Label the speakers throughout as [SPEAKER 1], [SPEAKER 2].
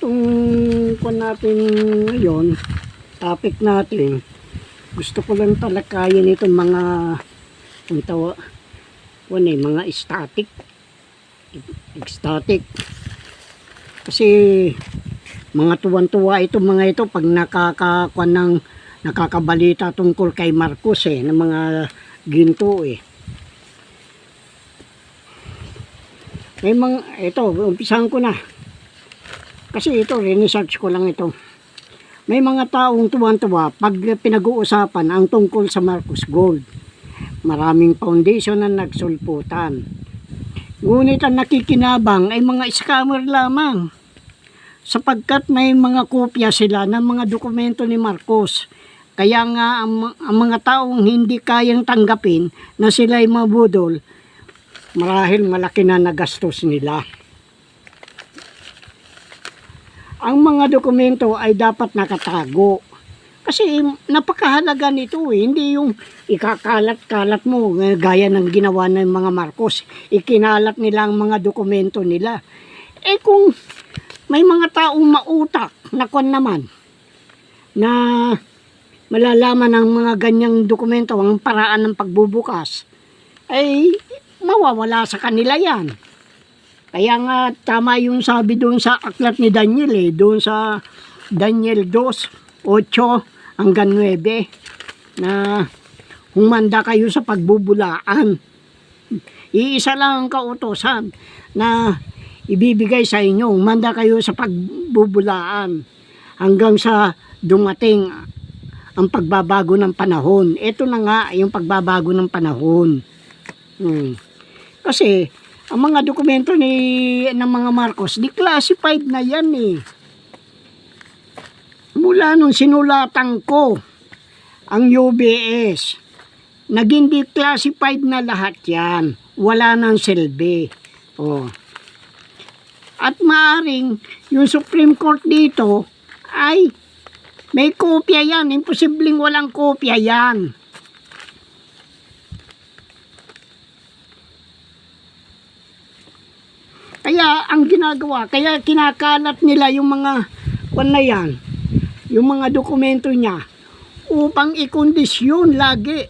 [SPEAKER 1] Itong kung natin ngayon, topic natin, gusto ko lang talakayin itong mga mga static. Kasi mga tuwan-tuwa itong mga ito pag nakakabalita tungkol kay Marcos ng mga ginto May mga ito, umpisahan ko na. Kasi ito, research ko lang ito. May mga taong tuwan-tuwa pag pinag-uusapan ang tungkol sa Marcos Gold. Maraming foundation na nagsulputan. Ngunit ang nakikinabang ay mga scammer lamang. Sapagkat may mga kopya sila ng mga dokumento ni Marcos. Kaya nga ang mga taong hindi kayang tanggapin na sila ay mabudol, marahil malaki na nagastos nila. Ang mga dokumento ay dapat nakatago. Kasi napakahalaga nito Hindi yung ikakalat-kalat mo gaya ng ginawa ng mga Marcos. Ikinalat nila ang mga dokumento nila. Kung may mga taong mautak na naman na malalaman ng mga ganyang dokumento ang paraan ng pagbubukas, ay mawawala sa kanila yan. Kaya nga tama yung sabi doon sa aklat ni Daniel doon sa Daniel 2:8 hanggang 9 na humanda kayo sa pagbubulaan. Iisa lang ang kautosan na ibibigay sa inyo, humanda kayo sa pagbubulaan hanggang sa dumating ang pagbabago ng panahon. Ito na nga yung pagbabago ng panahon. Kasi ang mga dokumento ng mga Marcos, declassified na yan Mula nung sinulatan ko ang UBS, naging declassified na lahat yan. Wala nang silbi. At maaring yung Supreme Court dito ay may kopya yan. Imposibleng walang kopya yan. Kaya ang ginagawa, kaya kinakalat nila yung mga yung mga dokumento niya upang ikondisyon lagi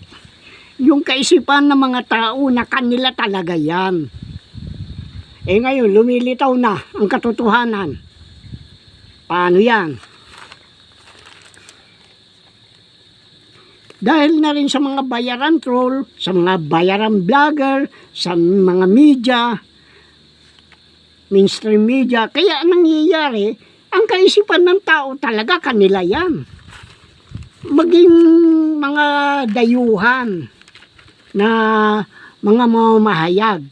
[SPEAKER 1] yung kaisipan ng mga tao na kanila talaga yan. Ngayon, lumilitaw na ang katotohanan. Paano yan? Dahil na rin sa mga bayaran troll, sa mga bayaran vlogger, sa mga media, mainstream media, kaya nangyayari, ang kaisipan ng tao talaga kanila yan. Maging mga dayuhan na mga mamahayag,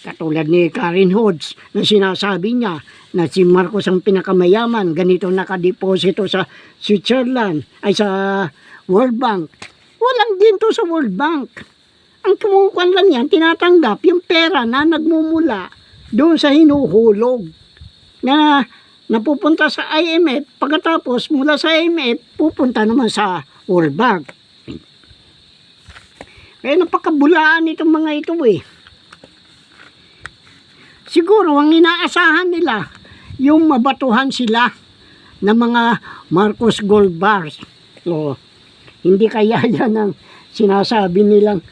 [SPEAKER 1] katulad ni Karen Hodges na sinasabi niya na si Marcos ang pinakamayaman, ganito nakadeposito sa Switzerland, ay sa World Bank. Walang ginto sa World Bank. Ang kumukuan lang yan, tinatanggap yung pera na nagmumula doon sa hinuhulog na napupunta sa IMF, pagkatapos mula sa IMF pupunta naman sa World Bank. Kaya napakabulaan itong mga ito Siguro ang inaasahan nila yung mabatuhan sila ng mga Marcos Gold Bars. Hindi kaya yan ang sinasabi nilang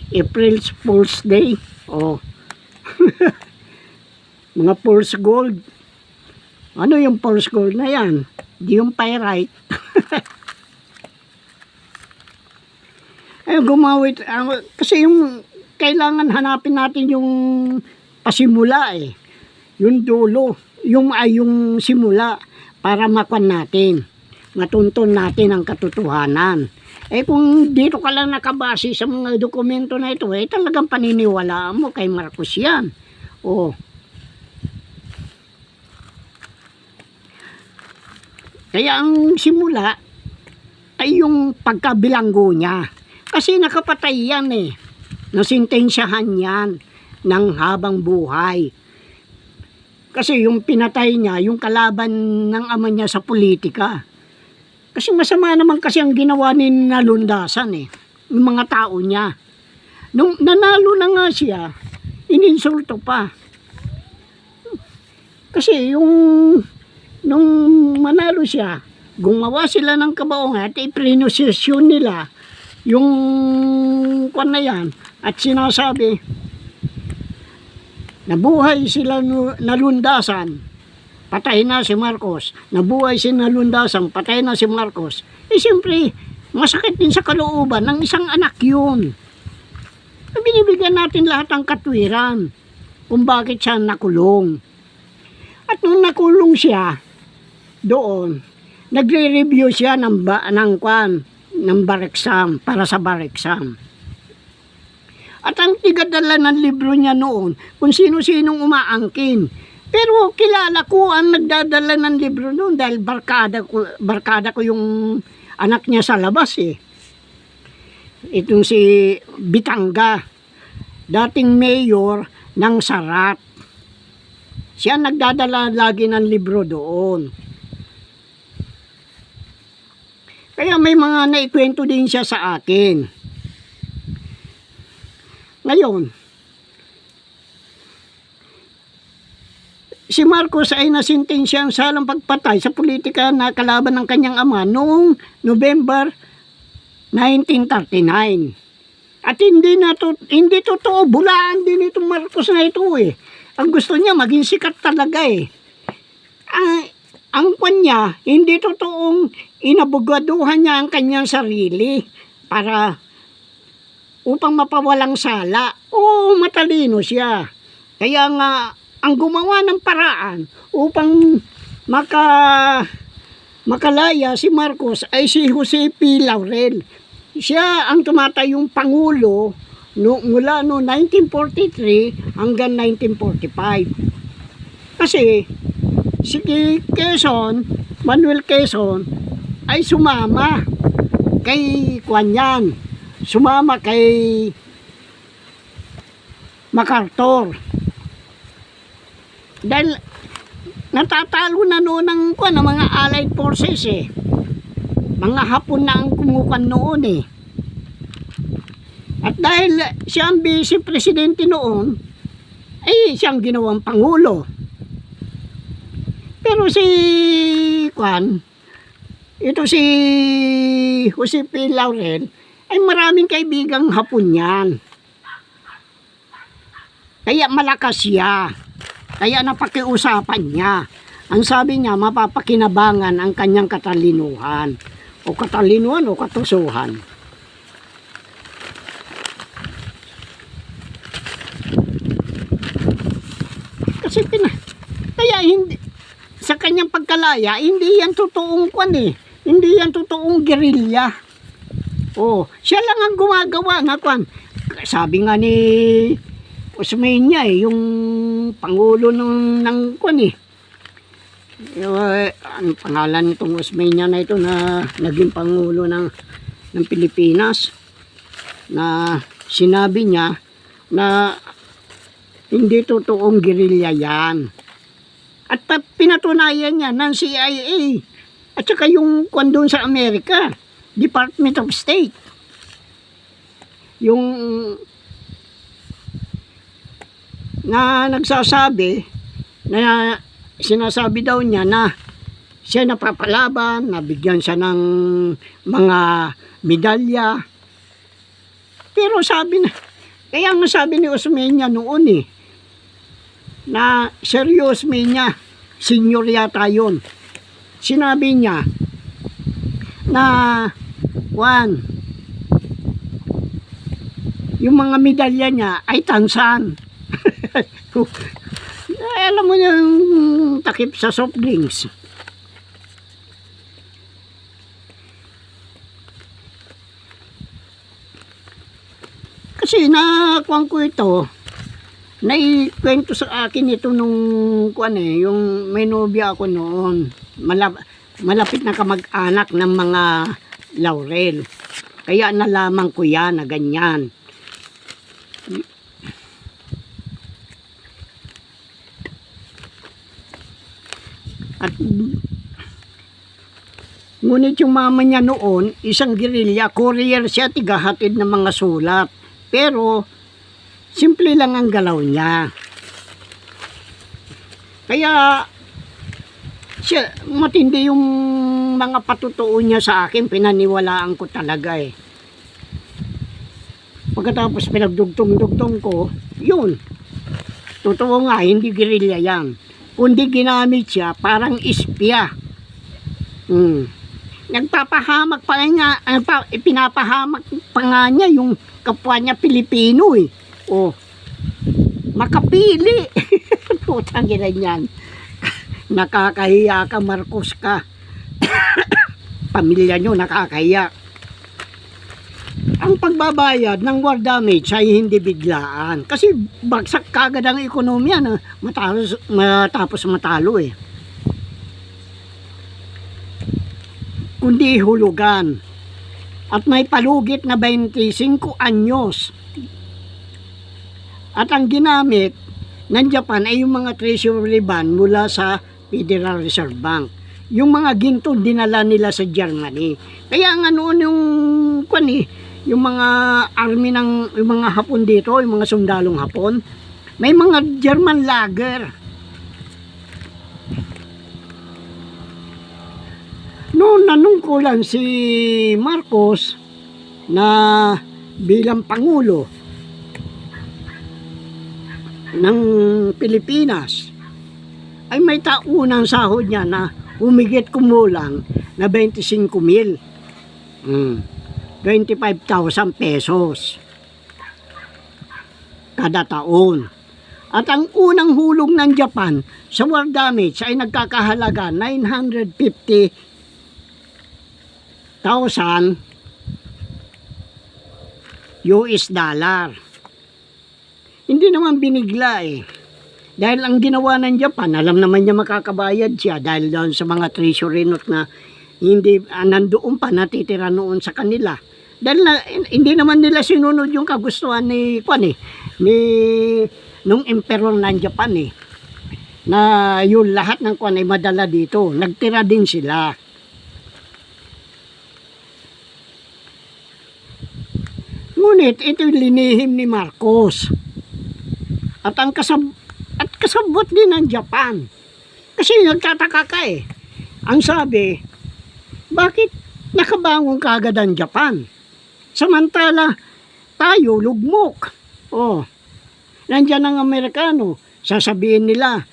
[SPEAKER 1] April Fool's Day mga false gold. Ano yung false gold na yan? Di yung pyrite. Gumawit. Kasi yung kailangan hanapin natin yung pasimula yung dulo. Yung simula para makuan natin. Matuntun natin ang katotohanan. Kung dito ka lang nakabase sa mga dokumento na ito, talagang paniniwalaan mo kay Marcos yan. Kaya ang simula ay yung pagkabilanggo niya. Kasi nakapatay yan nasintensyahan yan ng habang buhay. Kasi yung pinatay niya, yung kalaban ng ama niya sa politika. Kasi masama naman kasi ang ginawa ni Nalundasan yung mga tao niya. Nung nanalo na nga siya, ininsulto pa. Kasi yung nung manalo siya, gumawa sila ng kabaongan at iprinosesyon nila yung kwan na yan at sinasabi nabuhay sila nalundasan, patay na si Marcos, nabuhay si nalundasan, patay na si Marcos. Siyempre masakit din sa kalooban ng isang anak yun. Binibigyan natin lahat ng katwiran kung bakit siya nakulong. At nung nakulong siya doon, nagre-review siya ng bar exam, para sa bar exam. At ang tigadala ng libro niya noon, kung sino-sinong umaangkin. Pero kilala ko ang nagdadala ng libro noon dahil barkada ko yung anak niya sa labas eh. Itong si Bitanga, dating mayor ng Sarat. Siya nagdadala lagi ng libro doon. Kaya may mga naikwento din siya sa akin. Ngayon, si Marcos ay nasintensyahan sa salang pagpatay sa politika na kalaban ng kanyang ama noong November 1939. At hindi totoo, bulaan din itong Marcos na ito eh. Ang gusto niya maging sikat talaga eh. Ang kanya, hindi totoong inabogaduhan niya ang kanyang sarili para upang mapawalang sala. Oo, matalino siya. Kaya nga, ang gumawa ng paraan upang makalaya si Marcos ay si Jose P. Laurel. Siya ang tumatayong pangulo mula no 1943 hanggang 1945. Kasi si Manuel Quezon ay sumama kay Kuanyan, sumama kay MacArthur. Dahil natatalo na noon ng mga Allied Forces eh. Mga Hapon na ang kumukan noon eh. At dahil siya ang vice presidente noon, ay siyang ginawang pangulo. Pero si Jose P. Laurel ay maraming kaibigang Hapon yan. Kaya malakas siya. Kaya napakiusapan niya. Ang sabi niya, mapapakinabangan ang kanyang katalinuhan o katusuhan. Kasi kaya hindi sa kanyang pagkalaya, hindi yan totoong hindi yan totoong gerilya. Oh, siya lang ang gumagawa na Sabi nga ni Osmeña yung pangulo ng ang pangalan nitong Osmeña na ito na naging pangulo ng Pilipinas, na sinabi niya na hindi totoong gerilya yan. At pinatunayan niya ng CIA at saka yung doon sa Amerika, Department of State. Yung na nagsasabi na sinasabi daw niya na siya napapalaban, nabigyan siya ng mga medalya. Pero kaya nga sabi ni Osmeña noon eh, na seryoso niya, senior yata yun. Sinabi niya na yung mga medalya niya ay tansan. Alam mo yung takip sa soft drinks. Kasi nakuha ko ito, naikwento sa akin ito nung yung may nobya ako noon. Malapit na kamag-anak ng mga Laurel. Kaya nalaman ko yan na ganyan. At ngunit yung mama niya noon, isang gerilya, courier siya, tigahatid ng mga sulat. Pero simple lang ang galaw niya. Kaya Siya, matindi yung mga patutuo niya sa akin, pinaniwalaan ko talaga eh. Pagkatapos pinagdugtong-dugtong ko, yun. Totoo nga, hindi guerrilla yan. Kundi ginamit siya parang ispya. Nagpapahamak pa nga, pinapahamak pa nga niya yung kapwa niya Pilipino eh. Oh, makapili. Putang ina niyan. Nakakahiya ka, Marcos ka. Pamilya nyo nakakahiya. Ang pagbabayad ng war damage ay hindi biglaan. Kasi bagsak kagad ang ekonomiya na matapos matalo eh. Kundi hulugan. At may palugit na 25 anyos. At ang ginamit ng Japan ay yung mga treasury bond mula sa Federal Reserve Bank. Yung mga ginto dinala nila sa Germany. Kaya nga noon yung mga army ng yung mga Hapon dito, yung mga sundalong Hapon, may mga German lager. Noon nanungkulan si Marcos na bilang Pangulo ng Pilipinas, ay may taunang sahod niya na humigit kumulang na 25,000. 25,000 pesos kada taon. At ang unang hulog ng Japan sa war damage ay nagkakahalaga 950,000 US dollar. Hindi naman binigla eh. Dahil ang ginawa ng Japan, alam naman niya makakabayad siya dahil doon sa mga treasury note na hindi nandoon pa, natitira noon sa kanila. Dahil hindi naman nila sinunod yung kagustuhan ni nung emperor ng Japan eh. Na yung lahat ng ay madala dito. Nagtira din sila. Ngunit ito linihim ni Marcos. At kasabot din ng Japan. Kasi nagtataka ka eh. Ang sabi, bakit nakabangon kaagad ang Japan? Samantala, tayo lugmok. Oh, nandiyan ang Amerikano. Sasabihin nila,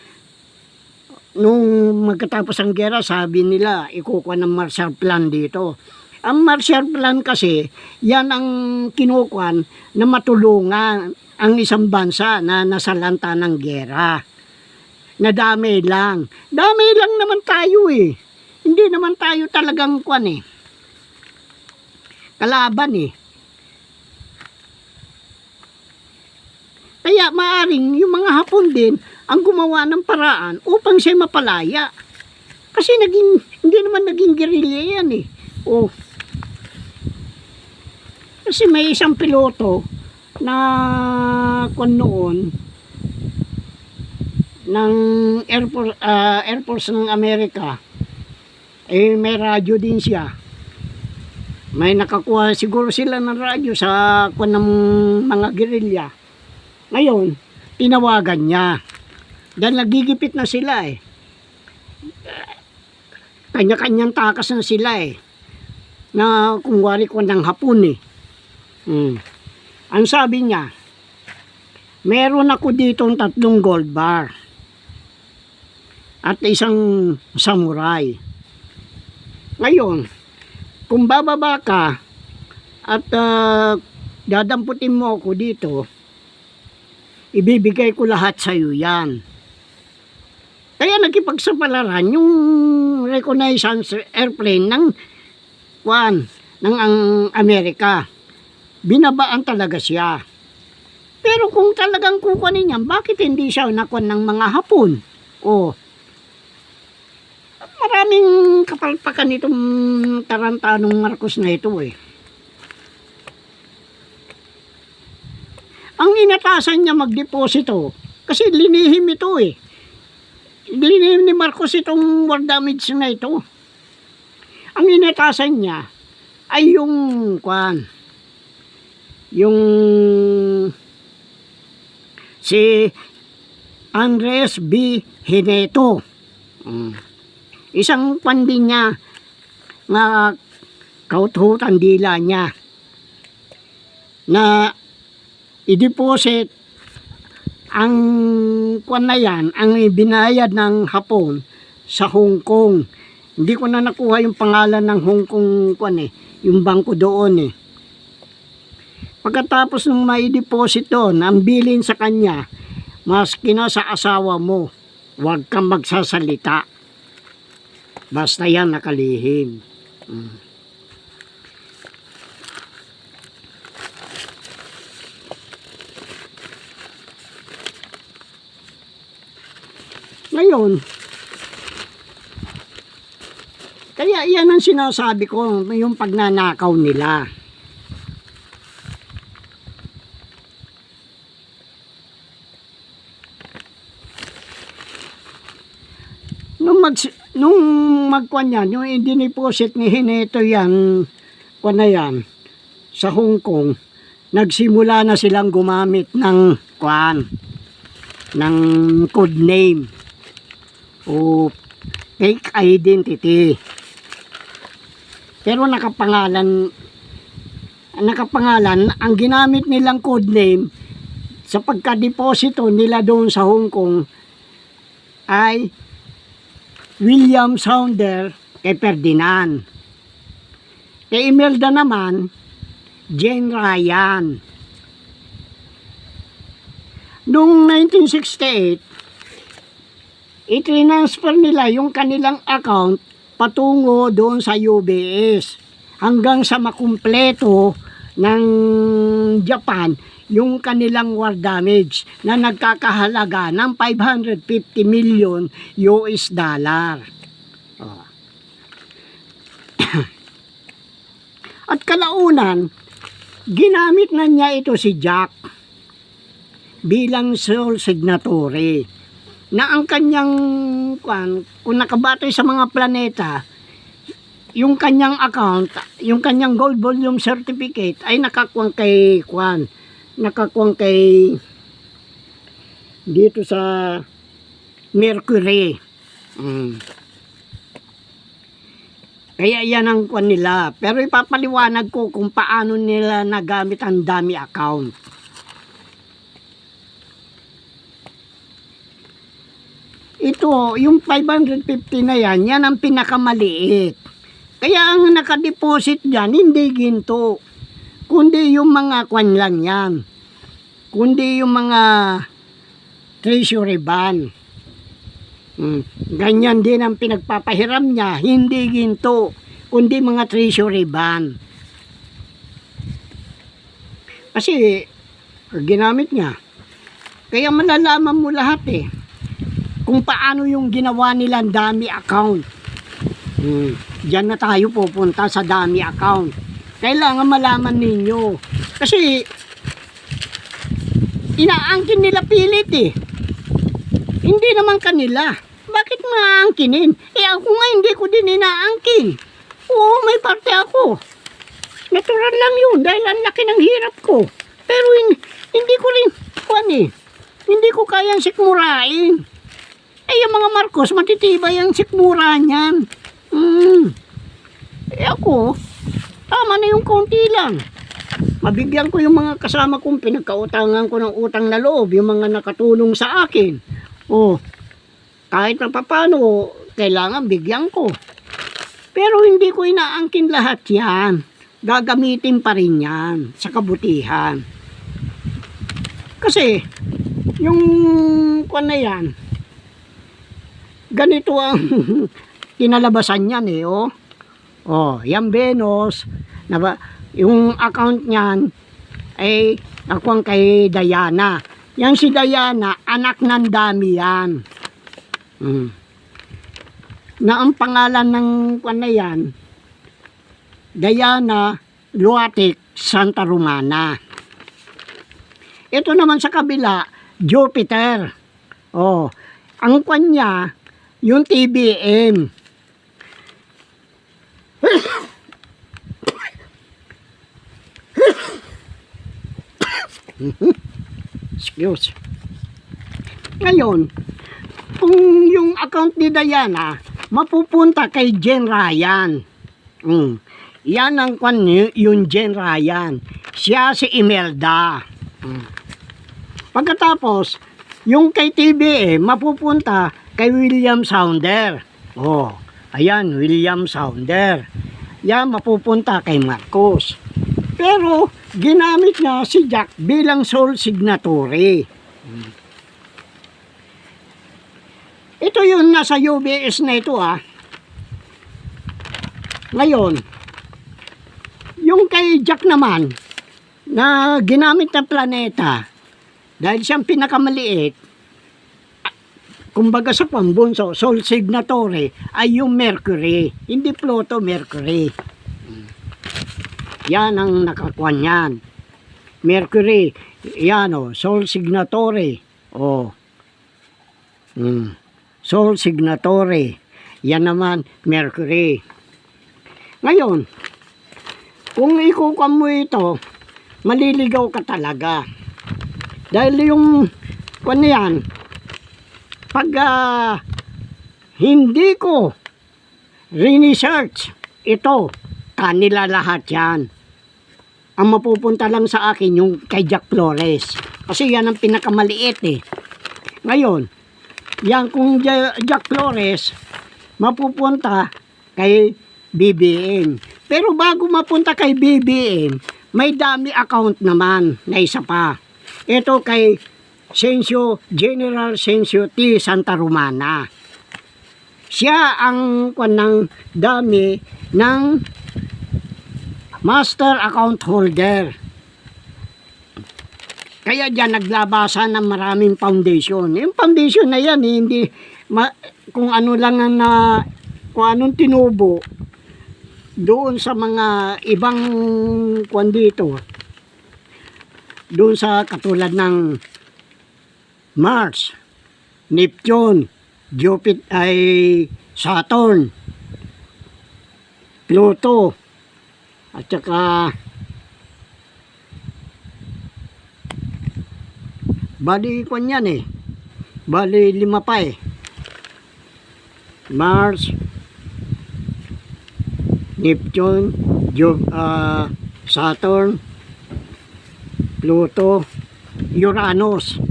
[SPEAKER 1] nung magkatapos ang gera, sabi nila, ikukuha ng Marshall Plan dito. Ang Marshall Plan kasi, yan ang kinukuhan na matulungan ang isang bansa na nasalanta ng gera. Nadami lang. Dami lang naman tayo eh. Hindi naman tayo talagang kalaban eh. Kaya maaring yung mga Hapon din ang gumawa ng paraan upang siya mapalaya. Kasi hindi naman naging guerrilla yan eh. Oh. Kasi may isang piloto na noon ng Air Force ng Amerika, eh may radyo din siya. May nakakuha siguro sila ng radyo sa ng mga guerrilla. Ngayon, tinawagan niya. Dahil nagigipit na sila eh. Kanya-kanyang takas na sila eh. Na kung wari ko ng Hapon eh. Ang sabi niya, meron ako ditong 3 gold bar at isang samurai. Ngayon, kung bababa ka at dadamputin mo ako dito, ibibigay ko lahat sa iyo yan. Kaya nakipagsapalaran yung reconnaissance airplane ng Amerika. Binabaan talaga siya. Pero kung talagang kukunin niya, bakit hindi siya nakuha ng mga Hapon? Oh, maraming kapalpakan itong tarantanong Marcos na ito eh. Ang inatasan niya magdeposito, kasi linihim ito eh. Linihim ni Marcos itong war damage na ito. Ang inatasan niya ay yung si Andres B. Hineto. Isang kwan din niya, na kauthutan dila niya, na i-deposit ang kwan na yan, ang binayad ng Hapon sa Hong Kong. Hindi ko na nakuha yung pangalan ng Hong Kong kwan yung bangko doon Pagkatapos nung may deposit doon, ang bilin sa kanya, maski na sa asawa mo, huwag kang magsasalita. Basta yan nakalihim. Ngayon, kaya yan ang sinasabi ko, yung pagnanakaw nila. Nung magkuhan yan, yung i-deposit ni Hineto yan, kuhan na yan, sa Hong Kong, nagsimula na silang gumamit ng kuhan, ng code name o fake identity. Pero nakapangalan, ang ginamit nilang code name sa pagka-deposito nila doon sa Hong Kong ay William Sounder kay Ferdinand. Kay Imelda naman, Jane Ryan. Noong 1968, i-transfer nila yung kanilang account patungo doon sa UBS hanggang sa makumpleto ng Japan yung kanilang war damage na nagkakahalaga ng 550 million US dollar. At kalaunan, ginamit na niya ito si Jack bilang sole signatory na ang kanyang kung nakabatay sa mga planeta, yung kanyang account, yung kanyang gold volume certificate ay nakakuwang kay dito sa Mercury. Kaya yan ang kwan nila. Pero ipapaliwanag ko kung paano nila nagamit ang dummy account. Ito, yung 550 na yan, yan ang pinakamaliit. Kaya ang nakadeposit dyan, hindi ginto. Kundi yung mga kwan lang yan. Kundi yung mga treasury bond. Ganyan din ang pinagpapahiram niya, hindi ginto, kundi mga treasury bond. Kasi, ginamit niya. Kaya malalaman mo lahat kung paano yung ginawa nilang dummy account. Diyan na tayo pupunta sa dummy account. Kailangan malaman ninyo. Kasi, inaangkin nila pilit Hindi naman kanila. Bakit maangkinin? Ako nga hindi ko din inaangkin. Oo, may parte ako. Natural lang yun dahil ang laki ng hirap ko. Pero hindi ko rin, hindi ko kayang sikmurain. Yung mga Marcos, matitibay ang sikmura niyan. Ako, tama na yung kaunti lang. Mabigyan ko yung mga kasama kong pinagkautangan ko ng utang na loob, yung mga nakatulong sa akin. Kahit na papano, kailangan bigyan ko. Pero hindi ko inaangkin lahat yan. Gagamitin pa rin yan sa kabutihan. Kasi, yung kwan na yan, ganito ang kinalabasan yan yan Venus, yung account niyan ay nakuha kay Diana. Yan si Diana, anak ng dami yan. Na ang pangalan ng kwan na yan, Diana Luatic Santa Romana. Ito naman sa kabila, Jupiter. Ang kwan niya, yung TBM. Excuse. Ngayon, kung yung account ni Diana mapupunta kay Jen Ryan. Yan ang yung Jen Ryan. Siya si Imelda. Pagkatapos, yung kay TBM, mapupunta kay William Sounder. Ayan, William Sounder. Yan, mapupunta kay Marcos. Pero, ginamit niya si Jack bilang sole signatory. Ito yung nasa UBS na ito Ngayon, yung kay Jack naman, na ginamit na planeta, dahil siyang pinakamaliit, kumbaga sa pambunso, sole signatory, ay yung Mercury. Hindi Pluto, Mercury. Yan ang nakakuan yan. Mercury, yan sole signatory. Sole signatory. Yan naman, Mercury. Ngayon, kung ikukuha mo ito, maliligaw ka talaga. Dahil yung yan, pag hindi ko research ito, kanila lahat yan. Ang mapupunta lang sa akin yung kay Jack Flores. Kasi yan ang pinakamaliit Ngayon, yan kung Jack Flores, mapupunta kay BBM. Pero bago mapunta kay BBM, may dami account naman na isa pa. Ito kay General Sensio T. Santa Romana. Siya ang ng dami ng master account holder. Kaya diyan naglabasan ng maraming foundation. Yung foundation na yan, hindi kung ano lang kung anong tinubo doon sa mga ibang dito. Doon sa katulad ng Mars, Neptune, Jupiter ay Saturn, Pluto, at saka bali yan bali 5 pa Mars, Neptune, Saturn, Pluto, Uranus.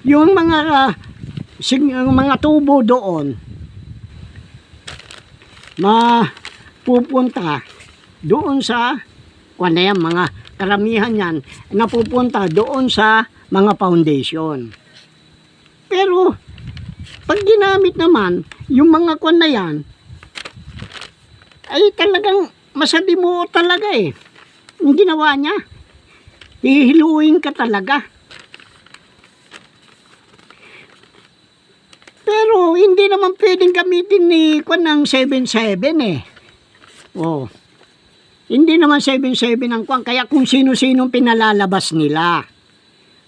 [SPEAKER 1] Yung mga tubo doon mapupunta doon sa mga karamihan yan napupunta doon sa mga foundation. Pero pag ginamit naman yung mga na yan ay talagang masalimuot talaga yung ginawa niya. Hihiluin ka talaga. Pero hindi naman pwedeng gamitin ni ng 77 Hindi naman 77 ang kaya kung sino-sino pinalalabas nila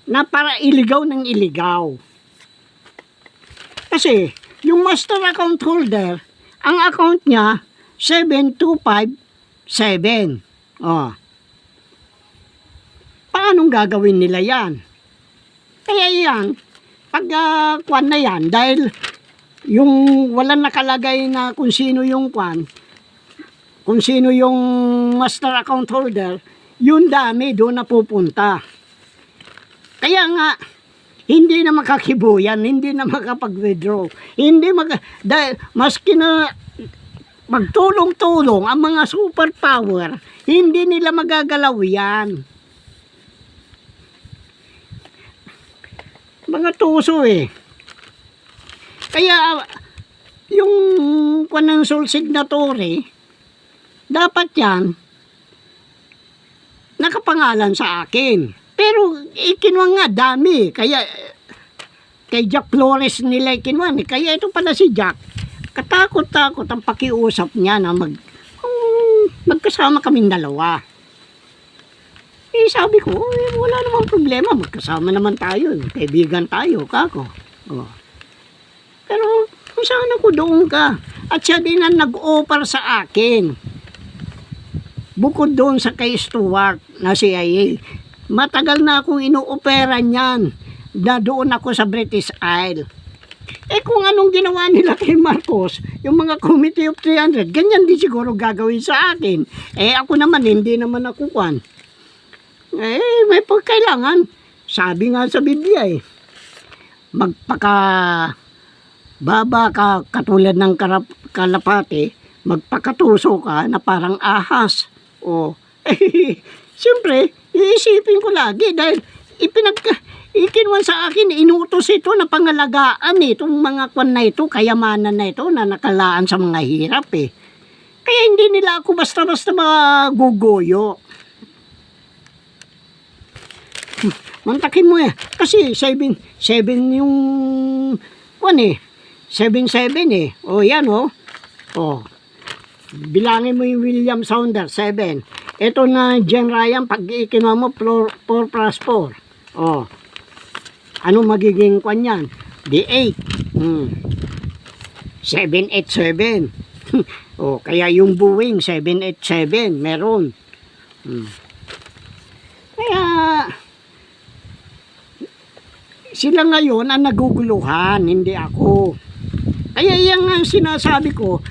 [SPEAKER 1] na para iligaw ng iligaw. Kasi yung master account holder, ang account niya 7257. Paanong gagawin nila yan? Kaya yan, pag na yan, dahil yung walang nakalagay na kung sino yung kung sino yung master account holder, yun dami doon na pupunta. Kaya nga, hindi na makakibuyan, hindi na makapag-withdraw, dahil maski na magtulong-tulong ang mga superpower, hindi nila magagalaw yan. Mga tuso Kaya yung ng sole signatory, dapat yan nakapangalan sa akin. Pero ikinwa nga dami. Kaya kay Jack Flores nila ikinwa. Kaya ito pala si Jack, katakot-takot ang pakiusap niya na magkasama kaming dalawa. Sabi ko, wala namang problema, magkasama naman tayo, kaibigan tayo, kako. Pero kung saan ako doon ka, at siya din ang nag-offer sa akin. Bukod doon sa kay Stuart na CIA, matagal na akong ino-opera niyan na doon ako sa British Isle. Eh kung anong ginawa nila kay Marcos, yung mga Committee of 300, ganyan din siguro gagawin sa akin. Eh ako naman, hindi naman ako kwan. Eh may pagkailangan. Sabi nga sa Biblia eh, magpaka baba ka katulad ng kalapate, magpakatuso ka na parang ahas. O, eh, siyempre, iisipin ko lagi dahil ikinwan sa akin, inutos ito na pangalagaan itong mga kwan na ito, kayamanan na ito na nakalaan sa mga hirap eh. Kaya hindi nila ako basta-basta maguguyo. Mantakin mo eh. Kasi 7 yung kwan eh. 7-7 eh. O yan o. O. Bilangin mo yung William Saunders, 7. Ito na Jen Ryan, pag ikinuha mo, 4 plus 4. O. Ano magiging kwan yan? D8. 787. O, kaya yung Boeing, 787. Meron. Kaya, sila ngayon ang naguguluhan, hindi ako. Kaya yan ang sinasabi ko,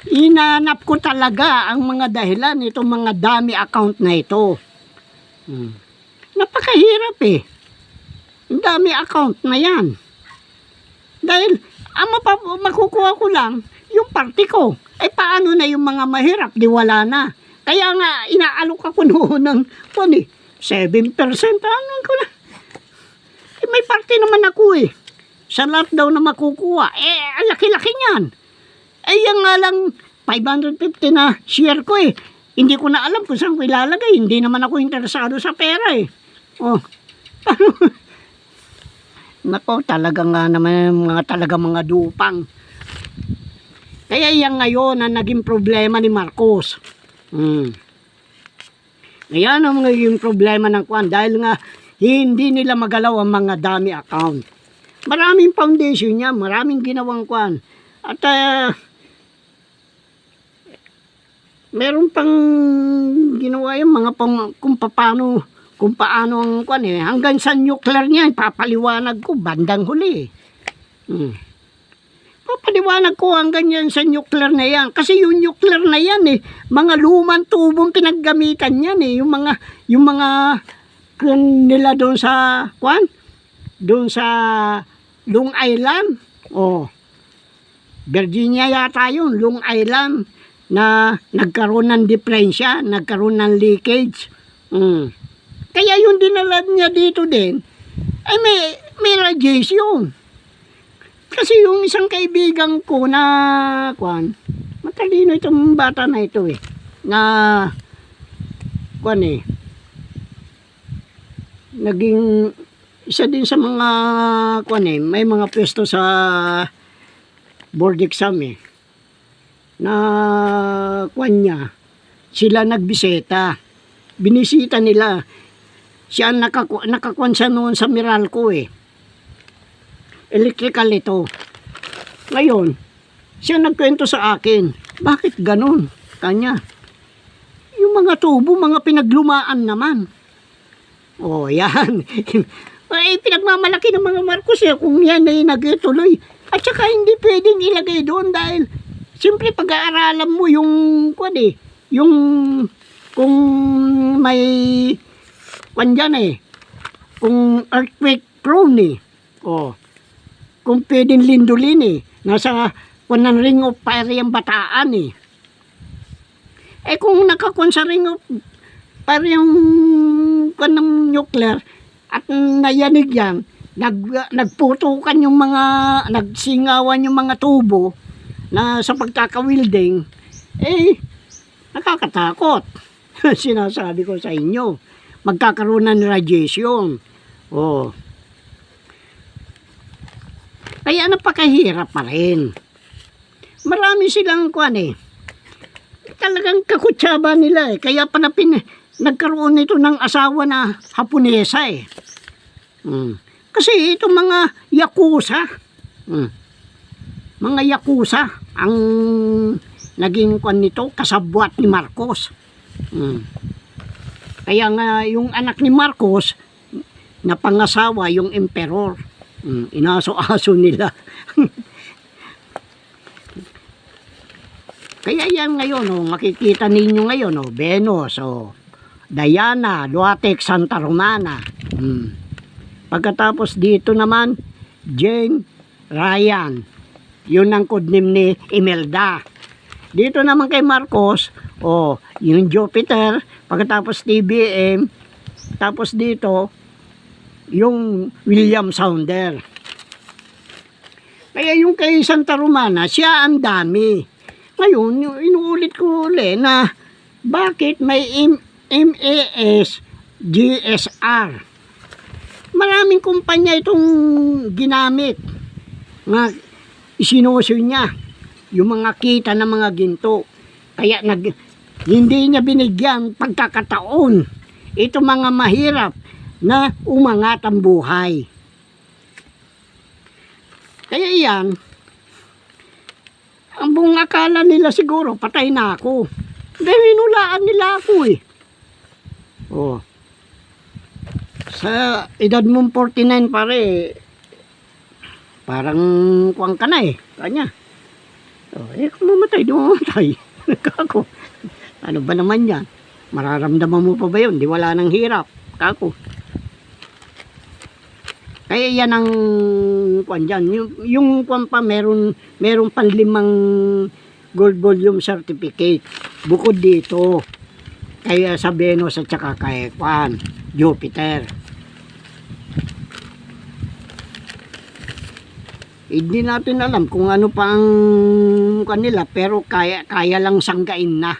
[SPEAKER 1] inanap ko talaga ang mga dahilan itong mga dami account na ito. Napakahirap eh. Ang dami account na yan. Dahil ang makukuha ko lang yung party ko. Eh paano na yung mga mahirap? Di wala na. Kaya nga inaalok ako noon ng 7%. Ano ko na? Eh, may party naman ako eh. Sa lahat daw na makukuha. Eh, ang laki-laki niyan. Eh, yan nga lang 550 na share ko eh. Hindi ko na alam kung saan ko ilalagay. Hindi naman ako interesado sa pera eh. Oh, paano? Nako, talaga nga naman mga dupang. Kaya yan ngayon ang naging problema ni Marcos. Ayan ang naging problema ng kwan. Dahil nga, hindi nila magalaw ang mga dami account. Maraming foundation niya, maraming ginawang kwan. At meron pang ginawa yung mga kung paano ang kwan eh. Hanggang sa nuclear niya, papaliwanag ko bandang huli. Papaliwanag ko hanggang yan sa nuclear na yan. Kasi yung nuclear na yan eh, mga lumang tubong pinaggamitan yan eh. Yung mga nila doon sa doon sa Long Island, Virginia yata yun, Long Island, na nagkaroon ng diferensya, nagkaroon ng leakage. Kaya yung dinala niya dito din ay may radiation. Kasi yung isang kaibigan ko na matalino itong bata na ito eh, na naging isa din sa mga may mga pwesto sa board exam eh, na niya, sila nagbisita, binisita nila, siya nakakuan siya noon sa Meralco eh, electrical ito. Ngayon siya nagkwento sa akin, bakit ganun kanya, yung mga tubo, mga pinaglumaan naman. Yan. Ay, pinagmamalaki ng mga Marcos eh, kung yan ay nagtuloy. At saka hindi pwedeng ilagay doon dahil siyempre pag-aaralan mo yung yung kung may dyan eh, kung earthquake prone eh, kung pwedeng lindulin eh, nasa ng ring of fire yung Bataan eh. Eh kung nakakuan sa ring of fire yung ng nuclear at nayanig yan, nagputukan yung mga, nagsingawan yung mga tubo na sa pagkakawilding, eh, nakakatakot. Sinasabi ko sa inyo, magkakaroon ng radiation. Kaya napakahirap pa rin. Marami silang talagang kakutsaba nila eh. Kaya pa nagkaroon nito ng asawa na Haponesa eh. Kasi itong mga Yakuza, mga Yakuza ang naging nito, kasabwat ni Marcos. Kaya nga yung anak ni Marcos napangasawa yung emperor. Inaso-aso nila. Kaya yan ngayon, oh, makikita ninyo ngayon, oh, Venus, oh, Diana, Duatec, Santa Romana. Pagkatapos dito naman, Jane, Ryan. Yun ang codename ni Imelda. Dito naman kay Marcos, oh, yung Jupiter, pagkatapos TBM, tapos dito, yung William Sounder. Kaya yung kay Santa Romana, siya ang dami. Ngayon, inuulit ko ulit na bakit may MAS GSR. Maraming kumpanya itong ginamit na isinuso niya yung mga kita ng mga ginto. Kaya hindi niya binigyan pagkakataon ito mga mahirap na umangat ang buhay. Kaya yan, ang buong akala nila siguro patay na ako. Dahil hinulaan nila ako eh. Oh. Sa edad mong 49 pare, parang kuwang ka na eh. Kanya. Oh, kung mamatay, di mamatay. Kako. Ano ba naman yan? Mararamdaman mo pa ba yun? Di wala nang hirap. Kako. Kaya yan ang kuwan dyan. Yung kuwan pa meron pang 5 gold volume certificate. Bukod dito. Kaya sa Venus at saka kay kuwan, Jupiter. Hindi natin alam kung ano pa ang kanila pero kaya lang sanggain na.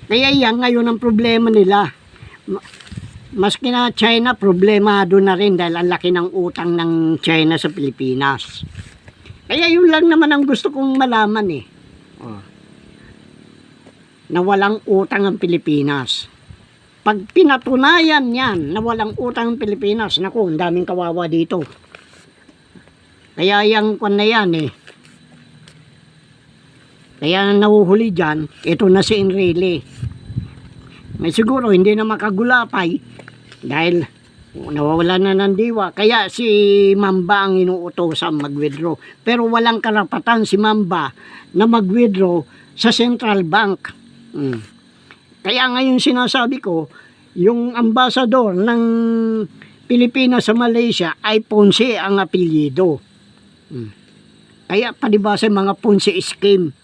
[SPEAKER 1] Kaya yan ngayon ang problema nila. Maski na China, problemado na rin dahil ang laki ng utang ng China sa Pilipinas. Kaya yun lang naman ang gusto kong malaman eh. Oh. Na walang utang ang Pilipinas. Pag pinatunayan yan na walang utang ang Pilipinas, naku, ang daming kawawa dito. Kaya yung kwan na yan eh. Kaya nahuhuli dyan, ito na si Enrile. May siguro hindi na makagulapay dahil nawawala na ng diwa. Kaya si Mamba ang inuutosan mag-withdraw. Pero walang karapatan si Mamba na mag-withdraw sa Central Bank. Kaya ngayon sinasabi ko, yung ambassador ng Pilipinas sa Malaysia ay Ponce ang apelyido. Kaya palibasa mga Ponce scheme.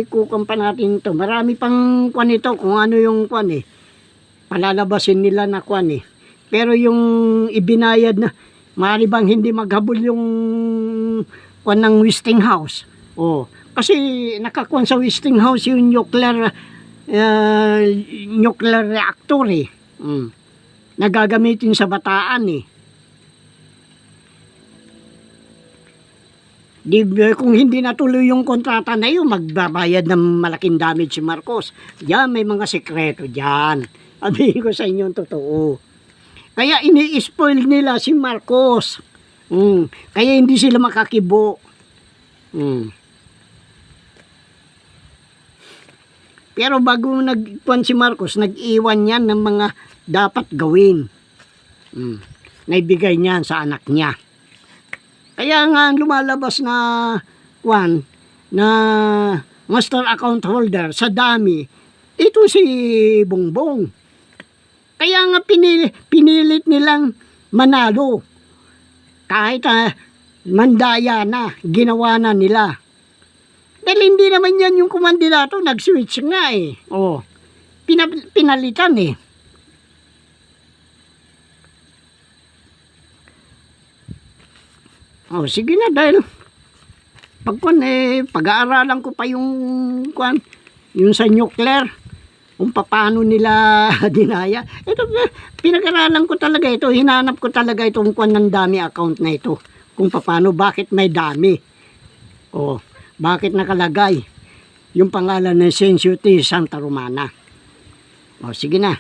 [SPEAKER 1] Kukan pa natin ito. Marami pang kwan ito kung ano yung kwan eh. Palalabasin nila na kwan eh. Pero yung ibinayad na, maaari bang hindi maghabol yung kwan ng Westinghouse? Oh, kasi nakakuan sa Westinghouse yung nuclear reactor eh. Nagagamitin sa Bataan eh. Kung hindi natuloy yung kontrata na yun, magbabayad ng malaking damage si Marcos. Diyan, may mga sekreto dyan. Sabihin ko sa inyo totoo. Kaya ini-spoil nila si Marcos. Kaya hindi sila makakibo. Pero bago nagpuan si Marcos, nag-iwan yan ng mga dapat gawin. Naibigay niyan sa anak niya. Kaya nga lumalabas na kwan na master account holder sa dami, ito si Bongbong. Kaya nga pinilit nilang manalo. Kahit mandaya na, ginawa na nila. Dahil hindi naman yan yung kumandidato, nag-switch nga eh. Oh, pinalitan eh. Oh, sige na dahil pag-aaralan ko pa yung sa nuclear, kung paano nila dinaya. Ito pinag-aralan ko talaga ito, hinanap ko talaga itong ng dami account na ito. Kung paano, bakit may dami. Oh, bakit nakalagay yung pangalan ng Sensio T. Santa Romana. Oh, sige na.